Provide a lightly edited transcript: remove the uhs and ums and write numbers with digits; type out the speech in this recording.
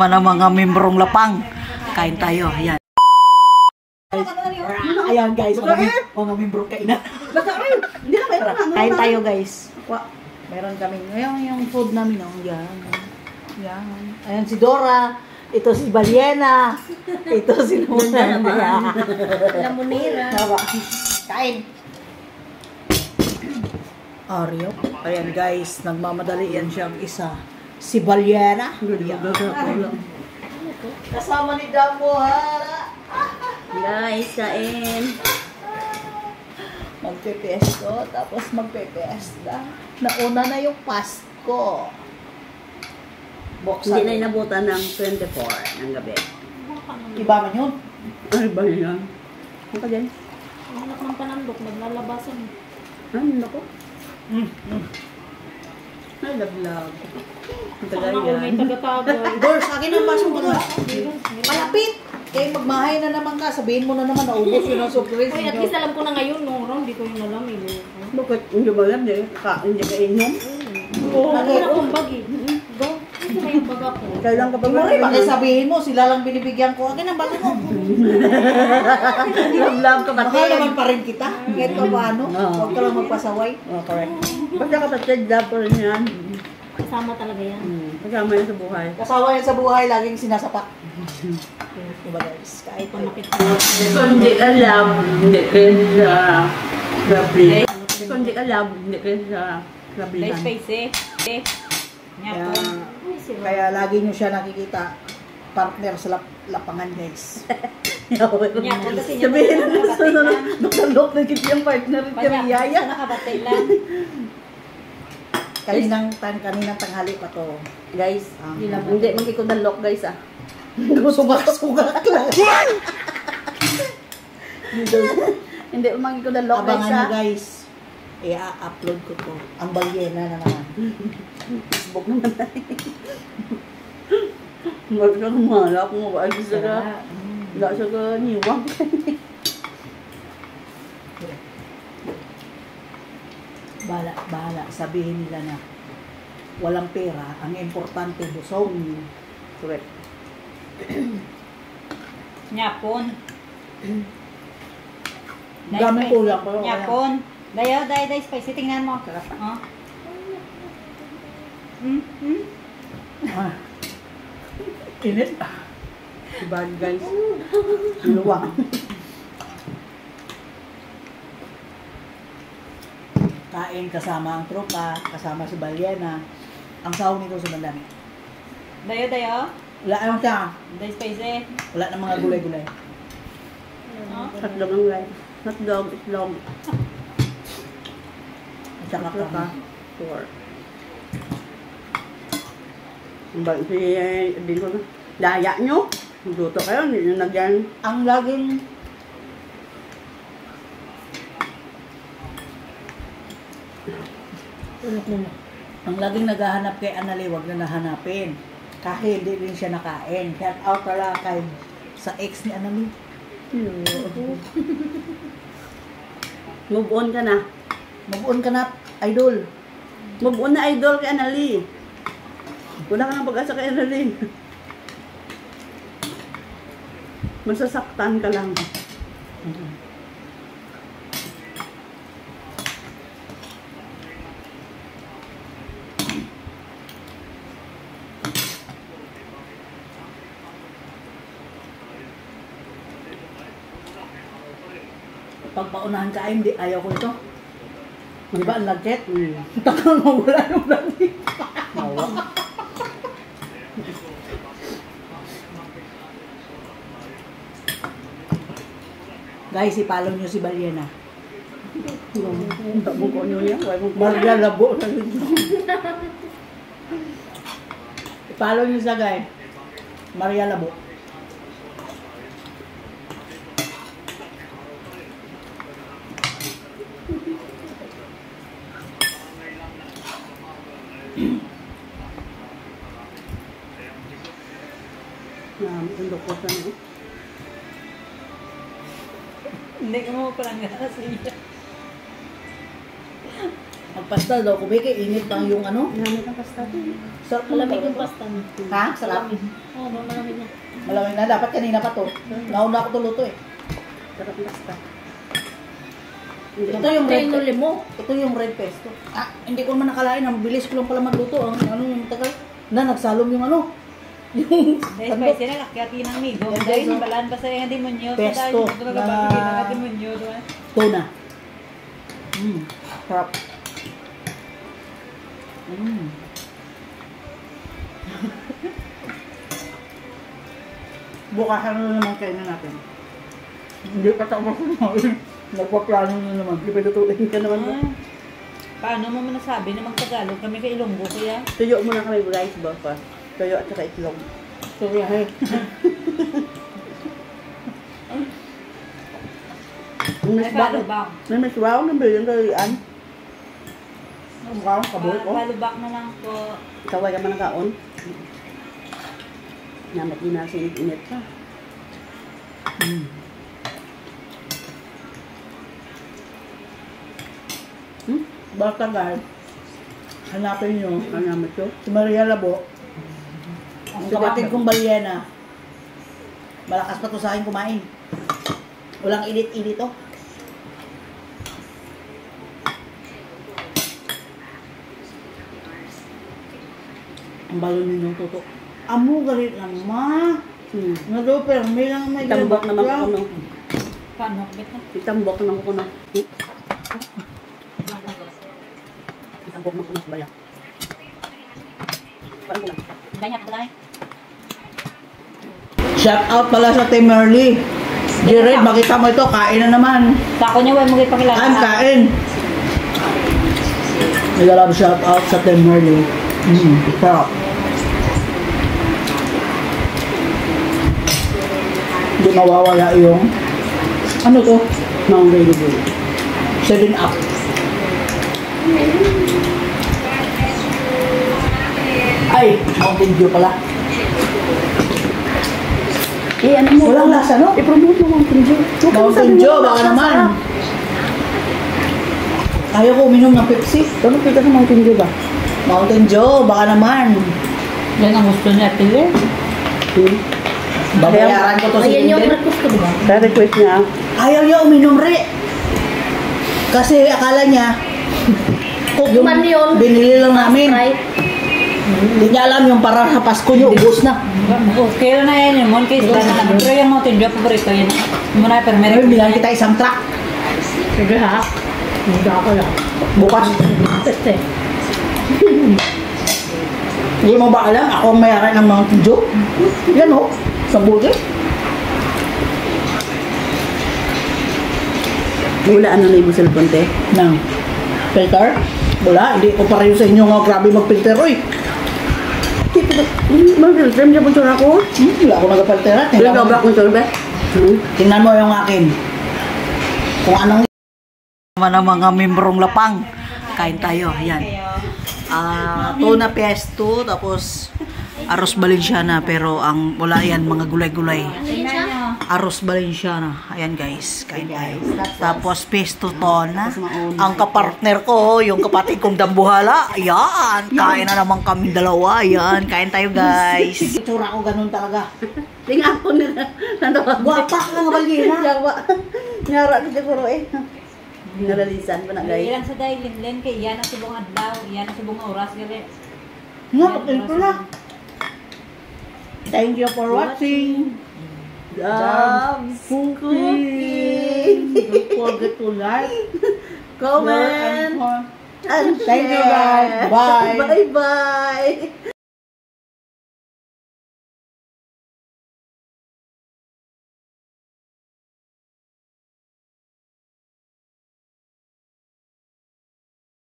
Mga membrong lapang. Kain tayo. Ayan. Ayan guys. Mga membrong kainan. Kain tayo guys. Meron kami. Yung food namin. Yan. Yan. Ayan si Dora. Ito si Baliena. Ito si Lamunira. Kain. Aryo. Ayan guys. Nagmamadali yan siyang isa. Si Baliena. Kasama ni Dambo ha. Guys, kain. Magpepesto. Tapos magpepesta. Nauna na yung Pasko. Buksan. Hindi na inabutan ng 24 ng gabi. Iba man yun? Ay, ba yan? Ano ka dyan? Anak ng panandok, naglalabasan. Ay, nako. Ay, laglag. Sana ako may taga-tagay. Dor, sa akin ang basong mga. Palapit! Kaya magmahay na naman ka. Sabihin mo na naman, naubos yun ang surprise. Uy, at least alam ko na ngayon, no? Hindi ko yung alam, eh. Bakit? Hindi ba yan, eh? Hindi ka inom? Oo. Nagkita akong bag, eh. Go. Ito na yung bag ako. Kailan ka ba ba? Bakit sabihin mo, sila lang binibigyan ko. Akin ang bago mo. Love ka ba? Mahal naman pa rin kita. Kahit pa paano. Huwag ka lang magpasaway. Oh, correct. Basta kapatid, love ko rin yan. Kasama talaga yan. Kasama yan sa buhay. Kasama yan sa buhay, laging sinasapak. Diba guys? Kahit Kung nakita. Kundi ka love, hindi ka sa grabe. Kundi ka love, hindi ka sa grabe. Spicy. Kaya lagi nyo siya nakikita partner sa lapangan guys. Sabihin na sa nakalok na kita yung partner yung yaya. Nakabatay lang. Kaninang tanghali pa to. Guys, hindi magkikudalok guys ah. Sumak-sumak lang. Hindi magkikudalok guys abangan ah. nyo guys. I-upload ko to. Ang Baliena na naman. Facebook naman tayo. Magkakamala kung makaagis na ka. Wala siya ka niwang. Bahala. Sabihin nila na walang pera. Ang importante, busong. Correct. Nyapon. Dami kulang ko. Nyapon. Dayo, spicy. Tingnan mo. Oh. Init. Diba guys? Luwang. Kain kasama ang tropa, kasama si Baliena. Ang sahog nito sa bandami. Dayo. Wala naman siya. Dayo, spicy. Wala na mga gulay-gulay. Hotdog ang guys. Hotdog, itlog. At saka ka. Sure. Bakit din ko na? Daya nyo? Luto kayo, hindi nyo nagyan. Ang laging naghahanap kay Anali, wag na nahanapin. Kahit hindi rin siya nakain. Shout out pala kay sa ex ni Anali. Move on ka na. Move on ka na, idol. Move on na idol kay Anali. Wala ka nang pag-asa kay Anali. Masasaktan ka lang. Pag paunahan ka, hindi, ayaw ko ito. Di ba ang lagket? Takang mawala yung lagket. Mawa. Guys, ipalaw nyo si Baliena. Tabong ko nyo yan. Maria labo. Ipalaw nyo siya guys. Maria labo. Tundok ko sa nyo. Hindi ka mo palang gana sa iya. Pasta daw, kubeke, init lang yung ano. Malamig ang pasta. Sarap mo Malamig yung talaga. pasta. Ha? Sarap. Oo, malamig na. Malamig na. Dapat kanina pa to. Nauna ako to luto eh. Sarap ng pasta. Ito yung red Pinuli mo. Ito yung red pesto. Ah, hindi ko naman nakalain. Ang bilis ko lang pala magluto. Ang ano yung tagal. Na, nagsalom yung ano. Yung Dahil spicy na lakyati ng migo. Yan, Dahil guys, balaan pa sa yung demonyo. Pesto Dahil ito na- nagpapagay ng demonyo. tuna. Sarap. Bukas ano na naman kainin natin. Hindi pa tapos kumain. Nagpaplano na naman. Ipinutulin ka naman ba? Paano mo nasabi na magtagalog kami kay Ilonggo kaya? Tuyo muna kami guys ba pa. Tuyo at saka itlog. Sorry, hey. Miss Ay, ba? palubak. May miss wow ng bilhin ko yan. Ang mukha ng kaboy ko. Palubak na lang po. Kaway ka man ang kaon. Namat din na sinit-init pa. Basta guys, hanapin nyo. Ano naman ito? Si Maria Labo. Ang kapatid kong Balyena. Malakas pa to sa akin kumain. Walang init-init to. Ang balon ninyong tuto. Amo galit lang ma. Nado pero may lang may Itambok naman ko no. Paano? Bit na. Itambok naman ko no. Itambok naman ko no. Baya. Parang ko lang. Ganyan pala eh. Shout out pala sa Team Merly. Jared, makita mo ito, kain na naman. Kako niya, huwag mo kayo pakilala. Kain. Mega love shout out sa Team Merly. Sarap. Hindi mawawala yung ano to? Mount Rainier. 7-up. Ay, Mountain Dew pala. Eh, ano mo? Walang lasa, no? I-promote mo Mountain Dew. Mountain Dew, baka naman. Ayaw ko uminom ng Pepsi. Ano kita sa Mountain Dew ba? Mountain Dew, baka naman. Yan ang gusto niya, Pili. Babayaran ko to si Ayan yung Eden. request ko ba? Kaya request niya. Ayaw niya uminom re. Kasi akala niya, Kukman yun. binili lang namin. Sprite. Hindi niya alam yung para sa Pasko niyo, ubos na. Okay na yan yun. Case na lang. Pero yung Mountain Dew, paborito yun. Muna, pero Ay, meron. bilang kita isang truck. Sige ha. Hindi ako lang. Bukas. Tete. Hindi mo ba alam, ako ang mayari ng Mountain Dew? Yan o, sa buti. Wala ano na ibig cellphone te. Nang filter? Wala, hindi ko pareho sa inyo nga grabe mag-filter. Uy, Mag-filter mo siya po ako. wala ako nag-filter. Wala ka ba akong sorbe? Tingnan mo yung akin. Kung anong naman ang mga membrong lapang. Kain tayo, ayan. Tuna pesto, tapos arroz Valenciana, pero ang wala yan, mga gulay-gulay. Arroz Valenciana. Ayan guys, kain tayo. Tapos pesto tona. Ang kapartner ko, yung kapatid kong dambuhala. Ayan, kain na naman kami dalawa. Ayan, kain tayo guys. Itsura ko ganun talaga. Tingnan ko na. Natawa. Guwapa ka nga Balyena. Yawa. Nyara ka siguro eh. Nalalisan pa na guys. Ilan sa dahil linlen kay iyan ang subong adlaw, iyan ang subong oras gali. Nga, patuloy ko lang. Thank you for watching. Dabs Cooking. Don't forget to like, Comment. and thank you guys. Bye. Bye-bye.